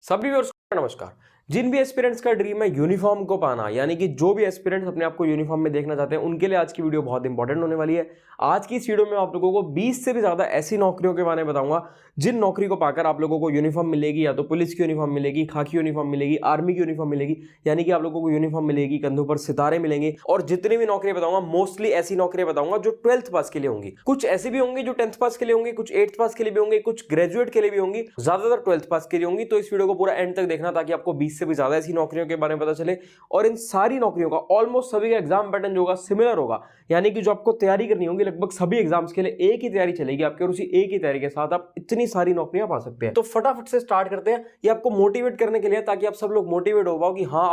सभी व्यूअर्स को नमस्कार। जिन भी एस्पिरेंट्स का ड्रीम है यूनिफॉर्म को पाना, यानी कि जो भी एस्पिरेंट्स अपने आप को यूनिफॉर्म में देखना चाहते हैं, उनके लिए आज की वीडियो बहुत इंपॉर्टेंट होने वाली है। आज की इस वीडियो में आप लोगों को 20 से भी ज्यादा ऐसी नौकरियों के बारे में बताऊंगा जिन नौकरी को पाकर आप लोगों को यूनिफॉर्म मिलेगी, या तो पुलिस की यूनिफॉर्म मिलेगी, खाकी यूनिफॉर्म मिलेगी, आर्मी की यूनिफॉर्म मिलेगी, यानी कि आप लोगों को यूनिफॉर्म मिलेगी, कंधों पर सितारे मिलेंगे। और जितनी भी नौकरी बताऊंगा मोस्टली ऐसी नौकरी बताऊंगा जो 12th पास के लिए होंगी। कुछ ऐसी भी होंगी जो 10th पास के लिए होंगी, कुछ 8th पास के लिए भी होंगी, कुछ ग्रेजुएट के लिए भी होंगी, ज्यादातर 12th पास के लिए होंगी। तो इस वीडियो को पूरा एंड तक देखना ताकि आपको 20 से भी ज्यादा ऐसी नौकरियों के बारे में पता चले। और इन सारी नौकरियों का ऑलमोस्ट सभी का एग्जाम पैटर्न जो होगा सिमिलर होगा, यानी कि जो आपको तैयारी करनी होगी लगभग सभी एग्जाम्स के लिए एक ही तैयारी चलेगी आपके, और उसी एक ही तैयारी के साथ आप इतनी सारी नौकरियां पा सकते हैं। तो फटाफट से स्टार्ट करते हैं। ये आपको मोटिवेट करने के लिए, ताकि आप सब लोग मोटिवेट हो पाओ कि हाँ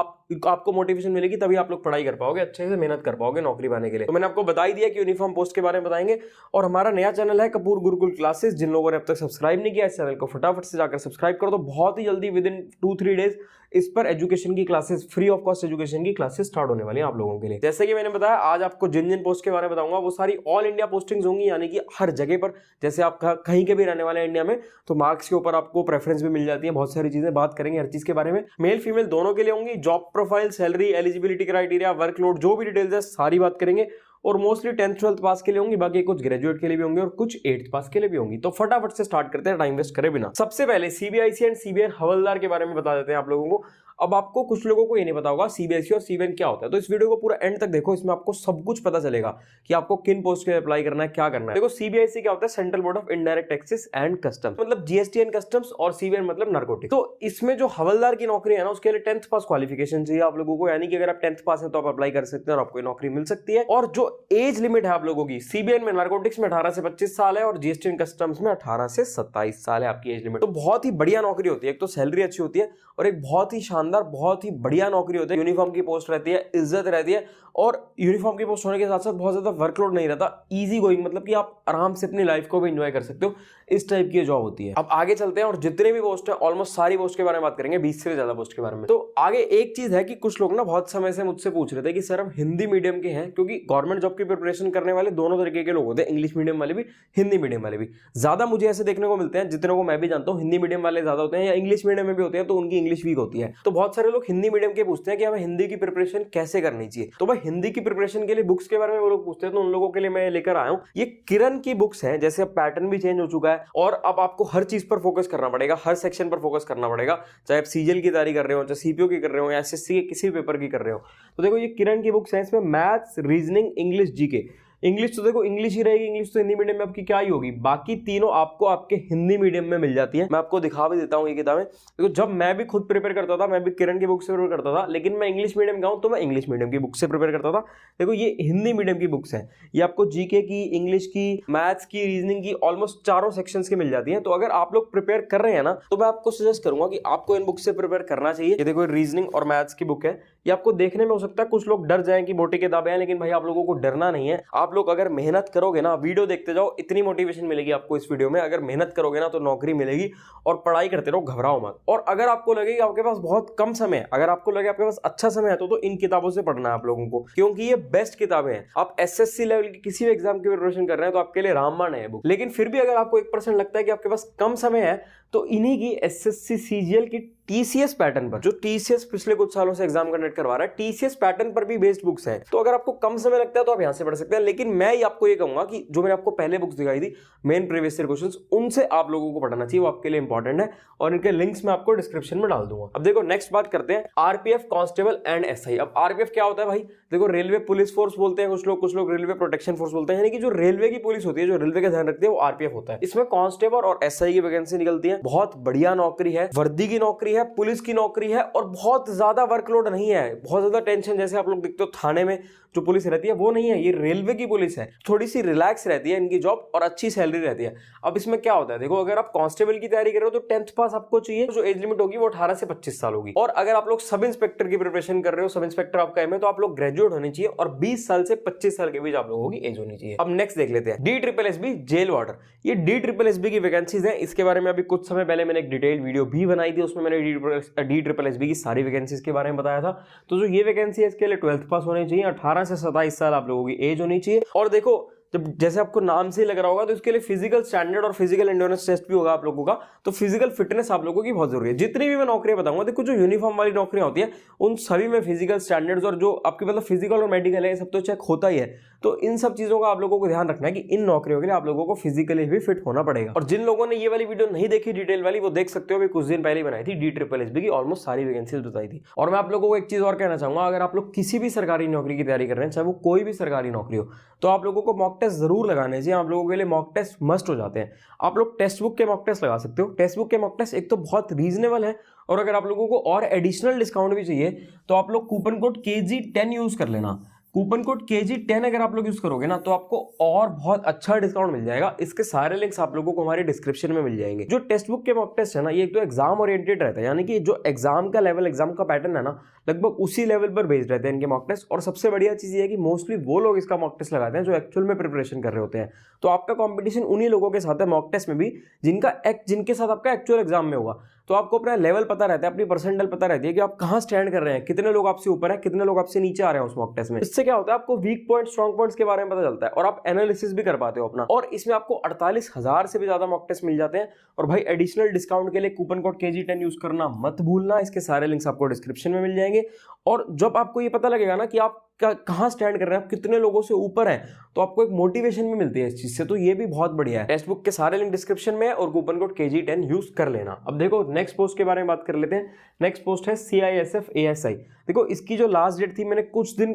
आपको मोटिवेशन मिलेगी, तभी आप लोग पढ़ाई कर पाओगे, अच्छे से मेहनत कर पाओगे नौकरी पाने के लिए। तो मैंने आपको बता ही दिया कि यूनिफॉर्म पोस्ट के बारे में बताएंगे। और हमारा नया चैनल है कपूर गुरुकुल क्लासेस। जिन लोगों ने अब तक सब्सक्राइब नहीं किया इस चैनल को फटाफट से जाकर सब्सक्राइब कर दो। बहुत ही जल्दी विद इन 2-3 डेज इस पर एजुकेशन की classes, free of cost education की क्लासेस स्टार्ट होने वाली हैं आप लोगों के लिए। जैसे कि मैंने बताया, आज आपको जिन जिन पोस्ट के बारे में बताऊंगा वो सारी ऑल इंडिया पोस्टिंग्स होंगी, यानी कि हर जगह पर। जैसे आप कहीं के भी रहने वाले हैं इंडिया में, तो मार्क्स के ऊपर आपको प्रेफरेंस भी मिल जाती है। बहुत सारी चीजें बात करेंगे हर चीज के बारे में, मेल फीमेल दोनों के लिए होंगी। Job profile, salary, eligibility criteria, workload, जो भी डिटेल्स है सारी बात करेंगे। और मोस्टली 10th 12th पास के लिए होंगी, बाकी कुछ ग्रेजुएट के लिए भी होंगे और कुछ 8th पास के लिए भी होंगी। तो फटाफट से स्टार्ट करते हैं टाइम वेस्ट करे बिना। सबसे पहले सीबीआईसी एंड सीबीआई हवलदार के बारे में बता देते हैं आप लोगों को। अब आपको कुछ लोगों को ये नहीं पता होगा सीबीएसई और सीबीएन क्या होता है, तो इस वीडियो को पूरा एंड तक देखो। इसमें आपको सब कुछ पता चलेगा कि आपको किन पोस्ट के लिए अप्लाई करना है, क्या करना है। देखो, सीबीआईसी क्या होता है? Central board of indirect taxes and customs, मतलब जीएसटी एंड कस्टम्स, और सीबीएन मतलब नारकोटिक्स। तो इसमें जो हवलदार की नौकरी है ना, उसके लिए 10th पास क्वालिफिकेशन चाहिए आप लोगों को, यानी कि अगर आप 10th पास है तो आप अप्लाई कर सकते हैं और आपको नौकरी मिल सकती है। और जो एज लिमिट है आप लोगों की, सीबीएन में नारकोटिक्स में 18 से 25 साल है, और जीएसटी एंड कस्टम्स में 18 से 27 साल है आपकी एज लिमिट। तो बहुत ही बढ़िया नौकरी होती है। एक तो सैलरी अच्छी होती है, और एक बहुत ही शानदार, बहुत ही बढ़िया नौकरी होती है। यूनिफॉर्म की पोस्ट रहती है, इज्जत रहती है, और यूनिफॉर्म की पोस्ट होने के साथ साथ बहुत ज्यादा वर्कलोड नहीं रहता, इजी गोइंग, मतलब कि आप आराम से अपनी लाइफ को भी एंजॉय कर सकते हो। इस टाइप की जॉब होती है। अब आगे चलते हैं और जितने भी पोस्ट है ऑलमोस्ट सारी पोस्ट के बारे में बात करेंगे, 20 से ज्यादा पोस्ट के बारे में। तो आगे एक चीज है कि कुछ लोग ना बहुत समय से मुझसे पूछ रहे थे कि सर हम हिंदी मीडियम के हैं, क्योंकि गवर्नमेंट जॉब की प्रिपरेशन करने वाले दोनों तरीके के लोग होते हैं, इंग्लिश मीडियम वाले भी, हिंदी मीडियम वाले भी। ज्यादा मुझे ऐसे देखने को मिलते हैं, जितने को मैं भी जानता हूँ, हिंदी मीडियम वाले ज्यादा होते हैं, या इंग्लिश मीडियम में भी होते हैं तो उनकी इंग्लिश वीक होती है। तो बहुत सारे लोग हिंदी मीडियम के पूछते हैं कि हमें हिंदी की प्रिपरेशन कैसे करनी चाहिए। तो भाई हिंदी की प्रिपरेशन के लिए बुक्स के बारे में वो लोग पूछते हैं, तो उन लोगों के लिए मैं लेकर आया हूँ ये किरण की बुक्स हैं। जैसे अब पैटर्न भी चेंज हो चुका है, और अब आपको हर चीज पर फोकस करना पड़ेगा, हर सेक्शन पर फोकस करना पड़ेगा, चाहे आप सीजीएल की तैयारी कर रहे हो, चाहे सीपीओ की कर रहे हो, या एसएससी के किसी भी पेपर की कर रहे हो। तो देखो, ये किरण की बुक्स हैं, इसमें maths, reasoning, English, GK. English तो देखो इंग्लिश ही रहेगी, इंग्लिश तो हिंदी मीडियम में आपकी क्या ही होगी, बाकी तीनों आपको आपके हिंदी मीडियम में मिल जाती है। मैं आपको दिखा भी देता हूँ ये किताबें। देखो, जब मैं भी खुद प्रिपेयर करता था, मैं भी किरण की बुक से प्रिपेयर करता था, लेकिन मैं इंग्लिश मीडियम का हूं तो मैं इंग्लिश मीडियम की बुक से प्रिपेयर करता था। देखो, ये हिंदी मीडियम की बुक्स हैं, ये आपको जीके की, इंग्लिश की, मैथ्स की, रीजनिंग की, ऑलमोस्ट चारों सेक्शंस की मिल जाती है। तो अगर आप लोग प्रिपेयर कर रहे हैं ना, तो मैं आपको सजेस्ट करूंगा कि आपको इन बुक से प्रिपेयर करना चाहिए। ये देखो, रीजनिंग और मैथ्स की बुक है। ये आपको देखने में हो सकता है कुछ लोग डर जाएं कि मोटी किताबें हैं, लेकिन भाई आप लोगों को डरना नहीं है। आप लोग अगर मेहनत करोगे ना, वीडियो देखते जाओ, इतनी मोटिवेशन मिलेगी आपको इस वीडियो में। अगर मेहनत करोगे ना तो नौकरी मिलेगी, और पढ़ाई करते रहो, घबराओ मत। और अगर आपको लगे कि आपके पास बहुत कम समय है, अगर आपको लगे आपके पास अच्छा समय है, तो इन किताबों से पढ़ना है आप लोगों को, क्योंकि ये बेस्ट किताबें हैं। आप एसएससी लेवल की किसी भी एग्जाम की प्रिपरेशन कर रहे हैं तो आपके लिए रामबाण है बुक। लेकिन फिर भी अगर आपको 1% लगता है कि आपके पास कम समय है, तो इन्हीं की एसएससी सीजीएल की टीसीएस पैटर्न पर, जो टीसीएस पिछले कुछ सालों से एग्जाम कंडक्ट करवा रहा है, टीसीएस पैटर्न पर भी बेस्ड बुक्स हैं। तो अगर आपको कम समय लगता है तो आप यहां से पढ़ सकते हैं। लेकिन मैं आपको ये कहूंगा कि जो मैंने आपको पहले बुक्स दिखाई थी, मेन प्रीवियस ईयर क्वेश्चंस, उनसे आप लोगों को पढ़ना चाहिए, वो आपके लिए इंपॉर्टेंट है, और इनके लिंक्स मैं आपको डिस्क्रिप्शन में डाल दूंगा। अब देखो, नेक्स्ट बात करते हैं आरपीएफ कांस्टेबल एंड एसआई। अब आरपीएफ क्या होता है भाई? देखो, रेलवे पुलिस फोर्स बोलते हैं कुछ लोग रेलवे प्रोटेक्शन फोर्स बोलते हैं, यानी कि जो रेलवे की पुलिस होती है, जो रेलवे का ध्यान रखती है, वो आरपीएफ होता है। इसमें कांस्टेबल और एसआई की वैकेंसी निकलती है। बहुत बढ़िया नौकरी है, वर्दी की नौकरी है, पुलिस की नौकरी है, और बहुत ज्यादा वर्कलोड नहीं है, बहुत ज्यादा टेंशन जैसे आप लोग देखते हो थाने में जो पुलिस रहती है वो नहीं है। ये रेलवे की पुलिस है, थोड़ी सी रिलैक्स रहती है इनकी जॉब, और अच्छी सैलरी रहती है। अब इसमें क्या होता है, देखो, अगर आप कांस्टेबल की तैयारी कर रहे हो तो 10th पास आपको चाहिए। जो एज लिमिट होगी वो 18 से 25 साल होगी। और अगर आप लोग सब इंस्पेक्टर की प्रिपरेशन कर रहे हो, सब इंस्पेक्टर आपका एम है, तो आप लोग ग्रेजुएट होने चाहिए, और 20 साल से 25 साल के बीच आप लोगों की एज होनी चाहिए। अब नेक्स्ट देख लेते हैं DSSB जेल वार्डर। ये DSSB की वैकेंसीज है। इसके बारे में अभी कुछ समय पहले मैंने एक डिटेल वीडियो भी बनाई थी, उसमें मैंने DSSB की सारी वैकेंसीज के बारे में बताया था। तो जो ये वैकेंसी है इसके लिए 12th पास होनी चाहिए, 18 से 27 साल आप लोगों की एज होनी चाहिए। और देखो, जब जैसे आपको नाम से ही लग रहा होगा, तो इसके लिए फिजिकल स्टैंडर्ड और फिजिकल एंड्योरेंस टेस्ट भी होगा आप लोगों का। तो फिजिकल फिटनेस आप लोगों की बहुत जरूरी है। जितनी भी मैं नौकरियां बताऊंगा, देखो जो यूनिफॉर्म वाली नौकरियां होती है उन सभी में फिजिकल स्टैंडर्ड्स और जो आपकी मतलब फिजिकल और मेडिकल है, ये सब तो चेक होता ही है। तो इन सब चीजों का आप लोगों को ध्यान रखना है कि इन नौकरियों के लिए आप लोगों को फिजिकली भी फिट होना पड़ेगा। और जिन लोगों ने ये वाली वीडियो नहीं देखी डिटेल वाली, वो देख सकते हो, अभी कुछ दिन पहले बनाई थी DSSB की, ऑलमोस्ट सारी वैकेंसीज बताई थी। और मैं आप लोगों को एक चीज और कहना चाहूंगा, अगर आप लोग किसी भी सरकारी नौकरी की तैयारी कर रहे हैं, चाहे वो कोई भी सरकारी नौकरी हो, तो आप लोगों को मॉक टेस्ट जरूर लगाने चाहिए। आप लोगों के लिए मॉक टेस्ट मस्ट हो जाते हैं। आप लोग टेक्स्ट बुक के मॉक टेस्ट लगा सकते हो। टेक्स्ट बुक के मॉक टेस्ट एक तो बहुत रीजनेबल है, और अगर आप लोगों को और एडिशनल डिस्काउंट भी चाहिए तो आप लोग कूपन कोड KG10 यूज कर लेना। कूपन कोड KG10 अगर आप लोग यूज करोगे ना, तो आपको और बहुत अच्छा डिस्काउंट मिल जाएगा। इसके सारे लिंक्स आप लोगों को हमारे डिस्क्रिप्शन में मिल जाएंगे। जो टेक्स्ट बुक के मॉक टेस्ट है ना, ये एक तो एग्जाम ओरिएंटेड रहता है, यानी कि जो एग्जाम का लेवल, एग्जाम का पैटर्न है ना, लगभग उसी लेवल पर बेस्ड रहते हैं इनके मॉक टेस्ट। और सबसे बढ़िया चीज ये है कि मोस्टली वो लोग इसका मॉक टेस्ट लगाते हैं जो एक्चुअल में प्रिपरेशन कर रहे होते हैं। तो आपका कॉम्पिटिशन उन्हीं लोगों के साथ है मॉक टेस्ट में भी जिनके साथ आपका एक्चुअल एग्जाम में होगा। तो आपको अपना लेवल पता रहता है, अपनी परसेंटाइल पता रहती है कि आप कहां स्टैंड कर रहे हैं, कितने लोग आपसे ऊपर हैं, कितने लोग आपसे नीचे आ रहे हैं उस मॉक टेस्ट में। इससे क्या होता है, आपको वीक पॉइंट, स्ट्रॉन्ग पॉइंट्स के बारे में पता चलता है, और आप एनालिसिस भी कर पाते हो अपना। और इसमें आपको 48,000 से भी ज्यादा मॉक टेस्ट मिल जाते हैं। और भाई एडिशनल डिस्काउंट के लिए कूपन कोड KG10 यूज करना मत भूलना। इसके सारे लिंक्स आपको डिस्क्रिप्शन में मिल जाएंगे। और जब आपको ये पता लगेगा ना कि आप कहां स्टैंड कर रहे हैं, आप कितने लोगों से ऊपर हैं, तो आपको एक मोटिवेशन भी मिलती है इस चीज से। तो ये भी बहुत बढ़िया है। टेक्स्ट बुक के सारे लिंक डिस्क्रिप्शन में है, और कूपन कोड KG10 यूज कर लेना। अब देखो नेक्स्ट पोस्ट के बारे में बात कर लेते हैं। नेक्स्ट पोस्ट है CISF ASI। देखो इसकी जो लास्ट डेट थी, मैंने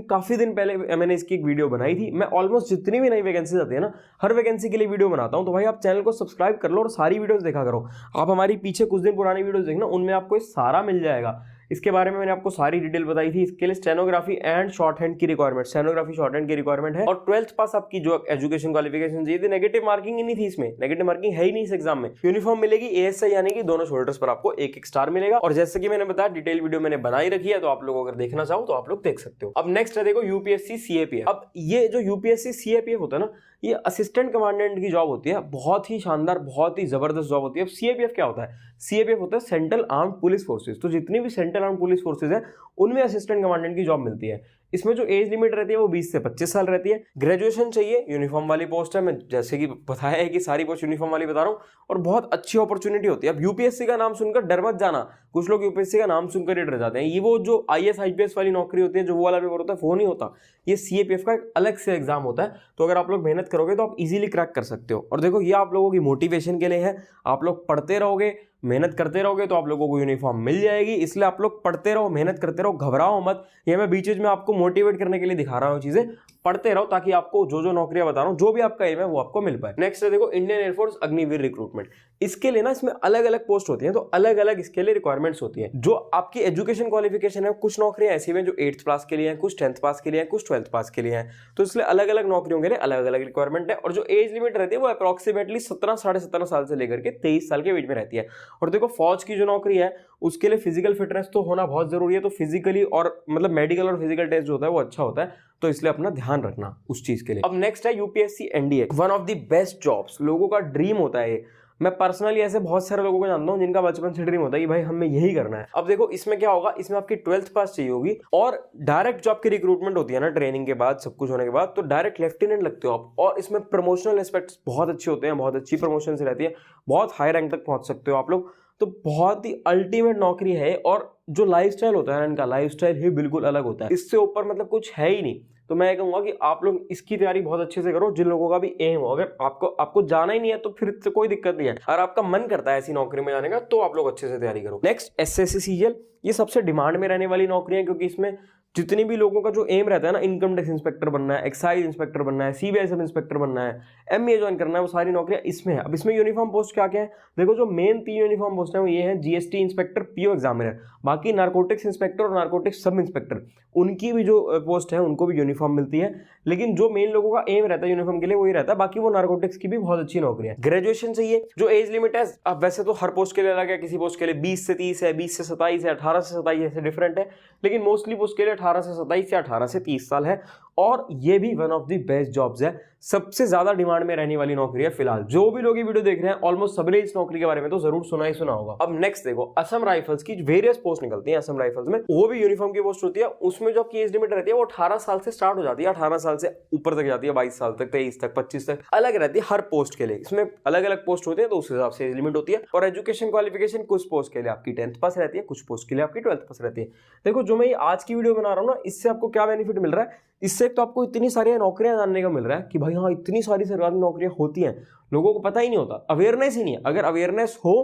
काफी दिन पहले मैंने इसकी एक वीडियो बनाई थी। मैं ऑलमोस्ट जितनी भी नई वैकेंसी आती है ना, हर वैकेंसी के लिए वीडियो बनाता हूं। तो भाई आप चैनल को सब्सक्राइब कर लो और सारी वीडियोस देखा करो। आप हमारी पीछे कुछ दिन पुरानी वीडियोस देखना, उनमें आपको सारा मिल जाएगा। इसके बारे में मैंने आपको सारी डिटेल बताई थी। इसके लिए स्टेनोग्राफी एंड शॉर्ट हैंड की रिक्वायरमेंट, स्टेनोग्राफी शॉर्ट हैंड की रिक्वायरमेंट है। और 12th पास आपकी जो एजुकेशन क्वालिफिकेशन चाहिए थी, नेगेटिव मार्किंग ही नहीं थी इसमें, नेगेटिव मार्किंग है ही नहीं इस एग्जाम में। यूनिफॉर्म मिलेगी ASI, यानी कि दोनों शोल्डर्स पर आपको एक एक स्टार मिलेगा। और जैसे कि मैंने बताया, डिटेल वीडियो मैंने बनाई रखी है, तो आप लोग अगर देखना चाहो तो आप लोग देख सकते हो। अब नेक्स्ट है देखो UPSC CAPF। अब ये जो UPSC CAPF होता है ना, ये असिस्टेंट कमांडेंट की जॉब होती है। बहुत ही शानदार, बहुत ही जबरदस्त जॉब होती है। अब CAPF क्या होता है? CAPF होता है सेंट्रल आर्म्ड पुलिस फोर्सेज। तो जितनी भी सेंट्रल आर्म्ड पुलिस फोर्सेज है, उनमें असिस्टेंट कमांडेंट की जॉब मिलती है। इसमें जो एज लिमिट रहती है वो 20 से 25 साल रहती है। ग्रेजुएशन चाहिए, यूनिफॉर्म वाली पोस्ट है। मैं जैसे कि बताया है कि सारी पोस्ट यूनिफॉर्म वाली बता रहा हूँ, और बहुत अच्छी अपॉर्चुनिटी होती है। अब UPSC का नाम सुनकर डर मत जाना। कुछ लोग UPSC का नाम सुनकर ही डर जाते हैं। ये वो जो IAS IPS वाली नौकरी होती है, जो वो वाला पेपर होता है, वो नहीं होता। ये CAPF का एक अलग से एग्जाम होता है। तो अगर आप लोग मेहनत करोगे तो आप इजीली क्रैक कर सकते हो। और देखो ये आप लोगों की मोटिवेशन के लिए है। आप लोग पढ़ते रहोगे, मेहनत करते रहोगे, तो आप लोगों को यूनिफॉर्म मिल जाएगी। इसलिए आप लोग पढ़ते रहो, मेहनत करते रहो, घबराओ मत। ये मैं बीच में आपको मोटिवेट करने के लिए दिखा रहा हूँ चीजें। पढ़ते रहो ताकि आपको जो नौकरियां बता रहा हूँ, जो भी आपका एम है, वो आपको मिल पाए। नेक्स्ट है देखो इंडियन एयरफोर्स अग्निवीर रिक्रूटमेंट। इसके लिए ना इसमें अलग अलग पोस्ट होती हैं, तो अलग अलग इसके लिए रिक्वायरमेंट्स होती हैं। जो आपकी एजुकेशन क्वालिफिकेशन है, कुछ नौकरियां ऐसी हैं जो 8th पास के लिए हैं, कुछ 10th पास के लिए हैं, कुछ 12th पास के लिए हैं। तो इसलिए अलग अलग नौकरियों के लिए अलग अलग रिक्वायरमेंट है। और जो एज लिमिट रहती है वो अप्रोक्सीमेटली 17 साढ़े 17 साल से लेकर के 23 साल के बीच में रहती है। और देखो फौज की जो नौकरी है, उसके लिए फिजिकल फिटनेस तो होना बहुत जरूरी है। तो फिजिकली और मतलब मेडिकल और फिजिकल टेस्ट जो होता है वो अच्छा होता है। तो इसलिए अपना ध्यान रखना उस चीज के लिए। अब नेक्स्ट है UPSC NDA, one of the best jobs. लोगों का ड्रीम होता है ये। मैं पर्सनली ऐसे बहुत सारे लोगों को जानता हूं जिनका बचपन से ड्रीम होता है कि भाई हमें यही करना है। अब देखो इसमें क्या होगा, इसमें आपकी 12th पास चाहिए होगी, और डायरेक्ट जॉब की रिक्रूटमेंट होती है ना, ट्रेनिंग के बाद, सब कुछ होने के बाद, तो डायरेक्ट लेफ्टिनेंट लगते हो आप। और इसमें प्रमोशनल एस्पेक्ट्स बहुत अच्छे होते हैं, बहुत अच्छी प्रमोशन रहती है, बहुत हाई रैंक तक पहुंच सकते हो आप लोग। तो बहुत ही अल्टीमेट नौकरी है। और जो लाइफस्टाइल होता है इनका, लाइफस्टाइल ही बिल्कुल अलग होता है। इससे ऊपर मतलब कुछ है ही नहीं। तो मैं कहूंगा कि आप लोग इसकी तैयारी बहुत अच्छे से करो, जिन लोगों का भी एम हो। अगर आपको जाना ही नहीं है तो फिर तो कोई दिक्कत नहीं है। अगर आपका मन करता है ऐसी नौकरी में जाने का, तो आप लोग अच्छे से तैयारी करो। Next SSC CGL। ये सबसे डिमांड में रहने वाली नौकरी है, क्योंकि इसमें जितनी भी लोगों का जो एम रहता है ना, इनकम टैक्स इंस्पेक्टर बनना है, एक्साइज इंस्पेक्टर बनना है, CBI सब इंस्पेक्टर बनना है, MA ज्वाइन करना है, वो सारी नौकरियां इसमें है। अब इसमें यूनिफॉर्म पोस्ट क्या क्या है? देखो जो मेन 3 यूनिफॉर्म पोस्ट है वो ये है, GST इंस्पेक्टर, PO एग्जामिनर। बाकी नारकोटिक्स इंस्पेक्टर और नारकोटिक्स सब इंस्पेक्टर, उनकी भी जो पोस्ट है उनको भी यूनिफॉर्म मिलती है। लेकिन जो मेन लोगों का एम रहता है यूनिफॉर्म के लिए वही रहता है। बाकी वो नारकोटिक्स की भी बहुत अच्छी नौकरी है। ग्रेजुएशन चाहिए। जो एज लिमिट है, अब वैसे तो हर पोस्ट के लिए अलग है, किसी पोस्ट के लिए 20 से 30 है, 20 से 27 है, 18 से 27 ऐसे डिफरेंट है। लेकिन मोस्टली पोस्ट के लिए 18 से 27 या 18 से 30 साल है। और ये भी one of the best jobs है। सबसे ज्यादा डिमांड में रहने वाली नौकरी है फिलहाल। जो भी लोग ये वीडियो देख रहे हैं ऑलमोस्ट सबने इस नौकरी के बारे में तो जरूर सुना ही सुना होगा। अब नेक्स्ट देखो, असम राइफल्स की वेरियस पोस्ट निकलती है। असम राइफल्स में वो भी यूनिफॉर्म की पोस्ट होती है, उसमें जो आपकी एज लिमिट रहती है वो 18 साल से स्टार्ट हो जाती है, 18 साल से ऊपर तक जाती है, 22 साल तक, 23 तक, 25 तक, अलग रहती है हर पोस्ट के लिए। इसमें अलग अलग पोस्ट होते हैं तो उस हिसाब से एज लिमिट होती है। और एजुकेशन क्वालिफिकेशन कुछ पोस्ट के लिए आपकी 10th पास रहती है, कुछ पोस्ट के लिए आपकी 12th पास रहती है। देखो जो मैं आज की वीडियो बना रहा हूँ ना, इससे आपको क्या बेनिफिट मिल रहा है, इससे तो आपको इतनी सारी नौकरियां जानने को मिल रहा है कि भाई हाँ इतनी सारी सरकारी नौकरियां होती हैं, लोगों को पता ही नहीं होता, अवेयरनेस ही नहीं है। अगर अवेयरनेस हो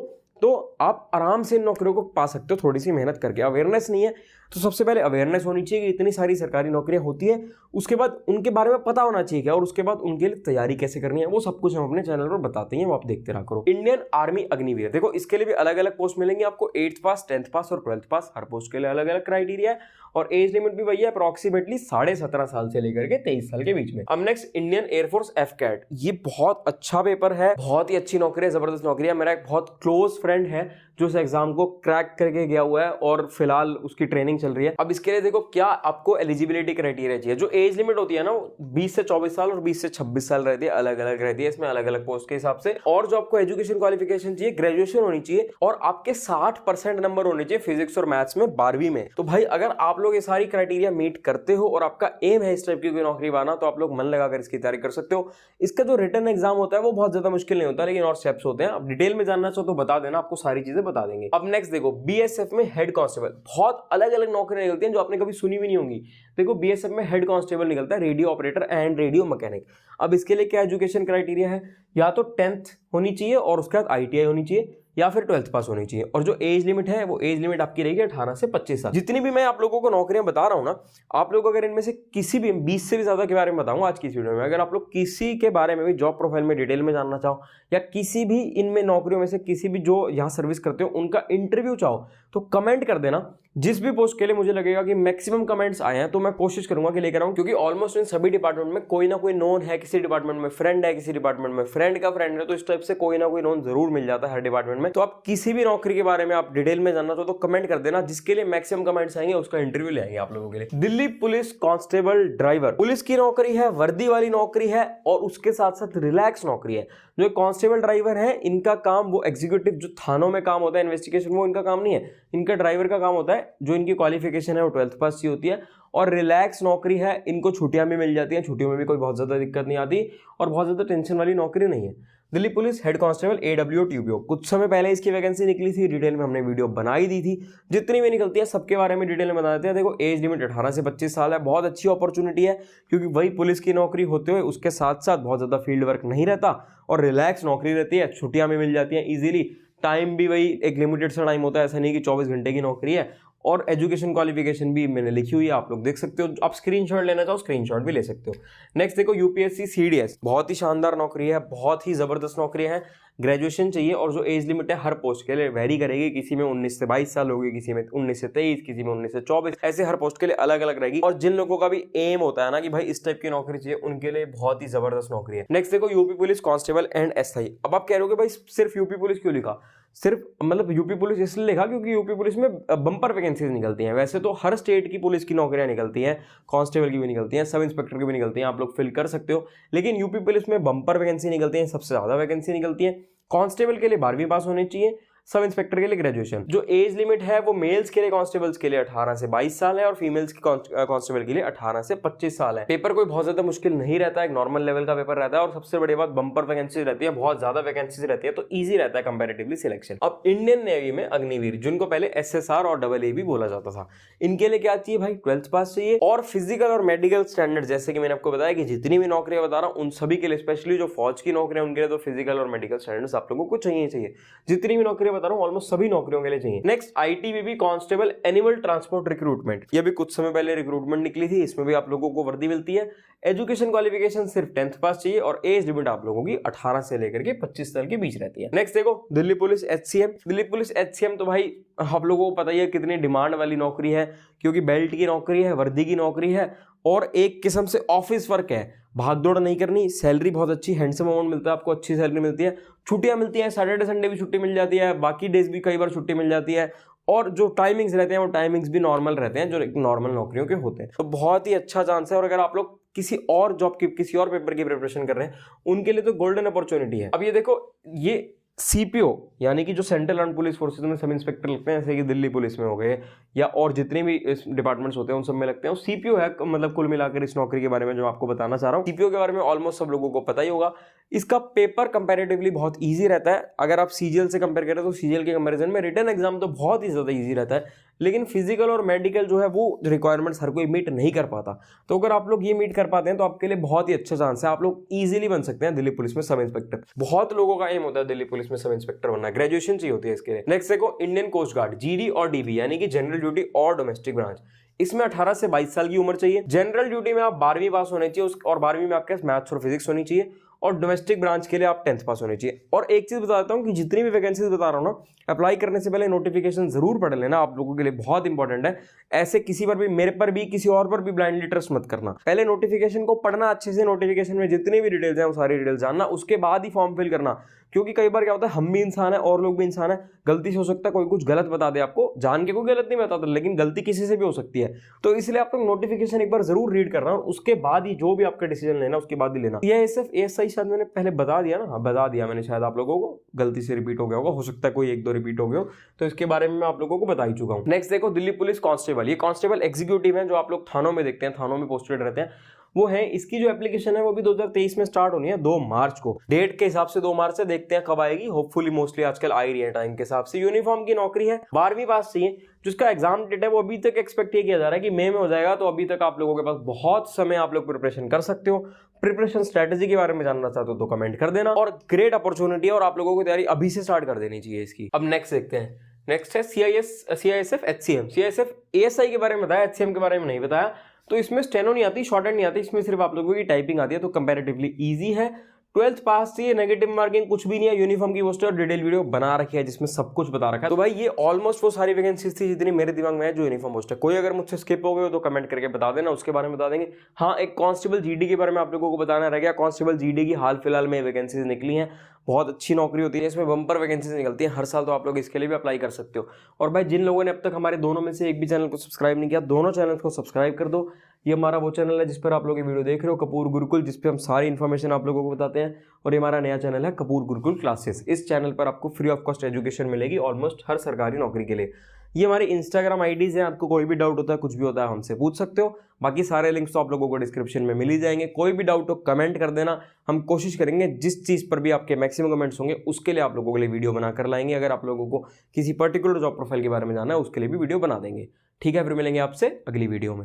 तो आप आराम से इन नौकरियों को पा सकते हो थोड़ी सी मेहनत करके। अवेयरनेस नहीं है तो सबसे पहले अवेयरनेस होनी चाहिए कि इतनी सारी सरकारी नौकरियां होती हैं, उसके बाद उनके बारे में पता होना चाहिए क्या, और उसके बाद उनके लिए तैयारी कैसे करनी है, वो सब कुछ हम अपने चैनल पर बताते हैं, वो आप देखते रहा करो। इंडियन आर्मी अग्निवीर, देखो इसके लिए भी अलग अलग पोस्ट मिलेंगे आपको, 8th पास, 10th पास और 12th पास, हर पोस्ट के लिए अलग अलग क्राइटेरिया है। और एज लिमिट भी वही है, अप्रोक्सीमेटली 17.5 साल से लेकर के 23 साल के बीच में। अब नेक्स्ट इंडियन एयरफोर्स एफकैट, ये बहुत अच्छा पेपर है, बहुत ही अच्छी नौकरी है, जबरदस्त नौकरी है। मेरा एक बहुत क्लोज फ्रेंड है जो इस एग्जाम को क्रैक करके गया हुआ है और फिलहाल उसकी ट्रेनिंग चल रही है। अब इसके लिए देखो क्या आपको एलिजिबिलिटी क्राइटेरिया चाहिए। जो एज लिमिट होती है ना 20 से 24 साल और 20 से 26 साल रहती है, अलग अलग रहती है इसमें, अलग अलग पोस्ट के हिसाब से। और जो आपको एजुकेशन क्वालिफिकेशन चाहिए, ग्रेजुएशन होनी चाहिए और आपके 60% नंबर होने चाहिए फिजिक्स और मैथ्स में 12वीं में। तो भाई अगर आप लोग ये सारी क्राइटेरिया मीट करते हो और आपका एम है इस टाइप की कोई नौकरी पाना, तो आप लोग मन लगाकर इसकी तैयारी कर सकते हो। इसका जो रिटन एग्जाम होता है वो बहुत ज्यादा मुश्किल नहीं होता, लेकिन और स्टेप्स होते हैं। आप डिटेल में जानना चाहो तो बता देना, आपको सारी चीजें बता देंगे। अब नेक्स्ट देखो, बीएसएफ में हेड कांस्टेबल, बहुत अलग अलग नौकरियां निकलती हैं जो आपने कभी सुनी भी नहीं होंगी। देखो बीएसएफ में हेड कांस्टेबल निकलता है, radio operator and radio mechanic. अब इसके लिए क्या एजुकेशन क्राइटेरिया है, या तो 10th होनी चाहिए और उसके बाद आईटीआई होनी चाहिए, या फिर 12th पास होनी चाहिए। और जो एज लिमिट है वो एज लिमिट आपकी रहेगी 18 से 25 साल। जितनी भी मैं आप लोगों को नौकरियां बता रहा हूं ना, आप लोग अगर इनमें से किसी भी 20 से भी ज्यादा के बारे में बताऊंगा आज की इस वीडियो में, अगर आप लोग किसी के बारे में भी जॉब प्रोफाइल में डिटेल में जानना चाहो, या किसी भी इनमें नौकरियों में से किसी भी जो यहाँ सर्विस करते हो उनका इंटरव्यू चाहो, तो कमेंट कर देना। जिस भी पोस्ट के लिए मुझे लगेगा कि मैक्सिमम कमेंट्स आए हैं तो मैं कोशिश करूंगा कि लेकर आऊं, क्योंकि ऑलमोस्ट इन सभी डिपार्टमेंट में कोई ना कोई नोन है, किसी डिपार्टमेंट में फ्रेंड है, किसी डिपार्टमेंट में फ्रेंड का फ्रेंड है, तो इस टाइप से कोई ना कोई नोन जरूर मिल जाता है हर डिपार्टमेंट में। तो आप किसी भी नौकरी के बारे में आप डिटेल में जानना चाहो तो कमेंट कर देना, जिसके लिए मैक्सिमम कमेंट्स आएंगे उसका इंटरव्यू ले आएंगे आप लोगों के लिए। Delhi police constable driver, police की नौकरी है, वर्दी वाली नौकरी है और उसके साथ साथ रिलैक्स नौकरी है। जो कांस्टेबल ड्राइवर है इनका काम वो एग्जीक्यूटिव जो थानों में काम होता है, इन्वेस्टिगेशन, वो इनका काम नहीं है, इनका ड्राइवर का काम होता है। जो इनकी क्वालिफिकेशन है वो 12th पास की होती है और रिलैक्स नौकरी है। इनको छुट्टियां भी मिल जाती हैं, छुट्टियों में भी कोई बहुत ज्यादा दिक्कत नहीं आती और बहुत ज्यादा टेंशन वाली नौकरी नहीं है। Delhi police head constable AWO TUPO, कुछ समय पहले इसकी वैकेंसी निकली थी, डिटेल में हमने वीडियो बनाई दी थी। जितनी भी निकलती है सबके बारे में डिटेल में बता देते हैं। देखो एज लिमिट 18 से 25 साल है, बहुत अच्छी अपॉर्चुनिटी है, क्योंकि वही पुलिस की नौकरी होते हुए उसके साथ साथ बहुत ज्यादा फील्ड वर्क नहीं रहता और रिलैक्स नौकरी रहती है, छुट्टियां भी मिल जाती हैं इजीली, टाइम भी वही एक लिमिटेड सा टाइम होता है, ऐसा नहीं कि 24 घंटे की नौकरी है। और एजुकेशन क्वालिफिकेशन भी मैंने लिखी हुई है, आप लोग देख सकते हो, आप स्क्रीनशॉट लेना चाहो स्क्रीनशॉट भी ले सकते हो। नेक्स्ट देखो यूपीएससी CDS, बहुत ही शानदार नौकरी है, बहुत ही जबरदस्त नौकरी है। ग्रेजुएशन चाहिए और जो एज लिमिट है हर पोस्ट के लिए वेरी करेगी, किसी में 19 से 22 साल होगी, किसी में 19 से 23, किसी में 19 से 24, ऐसे हर पोस्ट के लिए अलग अलग रहेगी। और जिन लोगों का भी एम होता है ना कि भाई इस टाइप की नौकरी चाहिए, उनके लिए बहुत ही जबरदस्त नौकरी है। नेक्स्ट देखो UP police constable and SI। अब आप कह रहे हो कि भाई सिर्फ यूपी पुलिस क्यों लिखा, सिर्फ मतलब यूपी पुलिस इसलिए लिखा क्योंकि यूपी पुलिस में बम्पर वैकेंसीज निकलती हैं। वैसे तो हर स्टेट की पुलिस की नौकरियां निकलती हैं, कांस्टेबल की भी निकलती हैं, सब इंस्पेक्टर की भी निकलती हैं, आप लोग फिल कर सकते हो, लेकिन यूपी पुलिस में बम्पर वैकेंसी निकलती है, सबसे ज्यादा वैकेंसी निकलती है। कांस्टेबल के लिए 12वीं पास होनी चाहिए, सब इंस्पेक्टर के लिए ग्रेजुएशन। जो एज लिमिट है वो मेल्स के लिए कांस्टेबल्स के लिए 18 से 22 साल है और फीमेल्स की कांस्टेबल के लिए 18 से 25 साल है। पेपर कोई बहुत ज्यादा मुश्किल नहीं रहता है, एक नॉर्मल लेवल का पेपर रहता है और सबसे बड़ी बात बम्पर वैकेंसी रहती है, बहुत ज्यादा वैकेंसीज रहती है, तो ईजी रहता है कंपैरेटिवली सिलेक्शन। अब इंडियन नेवी में अग्निवीर, जिनको पहले SSR और AA भी बोला जाता था, इनके लिए क्या चाहिए भाई, 12th पास चाहिए और फिजिकल और मेडिकल स्टैंडर्ड, जैसे कि मैंने आपको बताया कि जितनी भी नौकरियां बता रहा हूं उन सभी के लिए, स्पेशली जो फौज की नौकरियां उनके लिए तो फिजिकल और मेडिकल स्टैंडर्ड्स आप लोगों को चाहिए। जितनी भी नौकरियां बता रहा हूं ऑलमोस्ट सभी नौकरियों के लिए चाहिए। Next ITBP constable animal transport recruitment, ये भी कुछ समय पहले रिक्रूटमेंट निकली थी, इसमें भी आप लोगों को वर्दी मिलती है। एजुकेशन क्वालिफिकेशन सिर्फ 10th पास चाहिए और एज लिमिट आप लोगों की 18 से लेकर के 25 साल के बीच रहती है। नेक्स्ट देखो Delhi police HCM। Delhi police HCM तो भाई आप लोगों को पता ही है कितनी डिमांड वाली नौकरी है, क्योंकि बेल्ट की नौकरी है, वर्दी की नौकरी है और एक किस्म से ऑफिस वर्क है, भाग दौड़ नहीं करनी, सैलरी बहुत अच्छी, हैंडसम अमाउंट मिलता है आपको, अच्छी सैलरी मिलती है, छुट्टियां मिलती हैं, सैटरडे संडे भी छुट्टी मिल जाती है, बाकी डेज भी कई बार छुट्टी मिल जाती है और जो टाइमिंग्स रहते हैं वो टाइमिंग्स भी नॉर्मल रहते हैं जो नॉर्मल नौकरियों के होते हैं। तो बहुत ही अच्छा चांस है। और अगर आप लोग किसी और जॉब की, किसी और पेपर की प्रिपरेशन कर रहे हैं, उनके लिए तो गोल्डन अपॉर्चुनिटी है। अब ये देखो, ये सीपीओ यानी कि जो सेंट्रल आर्म पुलिस फोर्सेज में सब इंस्पेक्टर लगते हैं, जैसे कि दिल्ली पुलिस में हो गए या और जितने भी डिपार्टमेंट्स होते हैं उन सब में लगते हैं, सीपीओ है मतलब कुल मिलाकर इस नौकरी के बारे में जो आपको बताना चाह रहा हूँ। सीपीओ के बारे में ऑलमोस्ट सब लोगों को पता ही होगा। इसका पेपर कंपैरेटिवली बहुत ईजी रहता है। अगर आप सीजीएल से कंपेयर करें तो सीजीएल के कंपैरिजन में रिटन एग्जाम तो बहुत ही ज्यादा ईजी रहता है, लेकिन फिजिकल और मेडिकल जो है वो रिक्वायरमेंट्स हर कोई मीट नहीं कर पाता। तो अगर आप लोग ये मीट कर पाते हैं तो आपके लिए बहुत ही अच्छा चांस है, आप लोग इजीली बन सकते हैं दिल्ली पुलिस में सब इंस्पेक्टर। बहुत लोगों का एम होता है दिल्ली पुलिस में सब इंस्पेक्टर बनना, ग्रेजुएशन चाहिए होती है इसके लिए। नेक्स्ट देखो, इंडियन कोस्ट गार्ड, जीडी और डीबी यानी कि जनरल ड्यूटी और डोमेस्टिक ब्रांच। इसमें 18 से 22 साल की उम्र चाहिए। जनरल ड्यूटी में आप 12वीं पास होने चाहिए और 12वीं में आपके पास मैथ्स और फिजिक्स होनी चाहिए, और डोमेस्टिक ब्रांच के लिए आप 10th पास होने चाहिए। और एक चीज बता देता हूं कि जितनी भी वैकेंसीज बता रहा हूं ना, अप्लाई करने से पहले नोटिफिकेशन जरूर पढ़ लेना, आप लोगों के लिए बहुत इंपॉर्टेंट है। ऐसे किसी पर भी, मेरे पर भी, किसी और पर भी ब्लाइंडली ट्रस्ट मत करना। पहले नोटिफिकेशन को पढ़ना अच्छे से, नोटिफिकेशन में जितनी भी डिटेल्स हैं वो सारी डिटेल्स जानना, उसके बाद ही फॉर्म फिल करना। क्योंकि कई बार क्या होता है, हम भी इंसान है और लोग भी इंसान है, गलती से हो सकता है कोई कुछ गलत बता दे आपको, जान के कोई गलत नहीं बताता, लेकिन गलती किसी से भी हो सकती है। तो इसलिए आप लोग नोटिफिकेशन एक बार जरूर रीड करना, और उसके बाद ही जो भी आपका डिसीजन लेना उसके बाद ही लेना। सीआईएसएफ एएसआई शायद मैंने पहले बता दिया ना, बता दिया मैंने शायद आप लोगों को, गलती से रिपीट हो गया होगा, हो सकता है कोई एक दो रिपीट हो गया हो, तो इसके बारे में मैं आप लोगों को बता ही चुका हूं। नेक्स्ट देखो, दिल्ली पुलिस कांस्टेबल। ये कांस्टेबल एग्जीक्यूटिव है जो आप लोग थानों में देखते हैं, थानों में पोस्टेड रहते हैं, वो है। इसकी जो एप्लीकेशन है वो भी 2023 में स्टार्ट होनी है 2 मार्च को। डेट के हिसाब से 2 मार्च से, देखते हैं कब आएगी, होपफुली मोस्टली आजकल आ ही रही है टाइम के हिसाब से। यूनिफॉर्म की नौकरी है, 12वीं पास चाहिए। जिसका एग्जाम डेट है वो अभी तक एक्सपेक्ट किया जा रहा है कि मई में हो जाएगा, तो अभी तक आप लोगों के पास बहुत समय, आप लोग प्रिपरेशन कर सकते हो। प्रिपरेशन स्ट्रेटेजी के बारे में जानना चाहते हो तो कमेंट कर देना, और ग्रेट अपॉर्चुनिटी है और आप लोगों को तैयारी अभी से स्टार्ट कर देनी चाहिए इसकी। अब नेक्स्ट देखते हैं, नेक्स्ट है सीआईएसएफ एचसीएम। सीआईएसएफ एएसआई के बारे में बताया, एचसीएम के बारे में नहीं बताया। तो इसमें स्टेनो नहीं आती, शॉर्ट हैंड नहीं आती, इसमें सिर्फ आप लोगों की टाइपिंग आती है, तो कंपैरेटिवली इजी है। 12th पास चाहिए, नेगेटिव मार्किंग कुछ भी नहीं है, यूनिफॉर्म की पोस्टर और डिटेल वीडियो बना रखी है जिसमें सब कुछ बता रखा है। तो भाई ये ऑलमोस्ट वो सारी वैकेंसीज थी जितनी मेरे दिमाग में है जो यूनिफॉर्म पोस्ट है। कोई अगर मुझसे स्किप हो गए हो तो कमेंट करके बता देना, उसके बारे में बता देंगे। हाँ, एक कांस्टेबल जीडी के बारे में आप लोगों को बताना रह गया। कांस्टेबल जीडी की हाल फिलहाल में वैकेंसीज निकली हैं, बहुत अच्छी नौकरी होती है, इसमें बम्पर वैकेंसीज निकलती है हर साल, तो आप लोग इसके लिए भी अप्लाई कर सकते हो। और भाई जिन लोगों ने अब तक हमारे दोनों में से एक भी चैनल को सब्सक्राइब नहीं किया, दोनों चैनल को सब्सक्राइब कर दो। ये हमारा वो चैनल है जिस पर आप लोग ये वीडियो देख रहे हो, कपूर गुरुकुल, जिस पे हम सारी इन्फॉर्मेशन आप लोगों को बताते हैं। और ये हमारा नया चैनल है कपूर गुरुकुल क्लासेस। इस चैनल पर आपको फ्री ऑफ कॉस्ट एजुकेशन मिलेगी ऑलमोस्ट हर सरकारी नौकरी के लिए। ये हमारी इंस्टाग्राम आईडीज हैं, आपको कोई भी डाउट होता है, कुछ भी होता है, हमसे पूछ सकते हो। बाकी सारे लिंक्स तो आप लोगों को डिस्क्रिप्शन में मिल ही जाएंगे। कोई भी डाउट हो कमेंट कर देना, हम कोशिश करेंगे जिस चीज़ पर भी आपके मैक्सिमम कमेंट्स होंगे उसके लिए आप लोगों के लिए वीडियो बना कर लाएंगे। अगर आप लोगों को किसी पर्टिकुलर जॉब प्रोफाइल के बारे में जानना है उसके लिए भी वीडियो बना देंगे। ठीक है, फिर मिलेंगे आपसे अगली वीडियो में।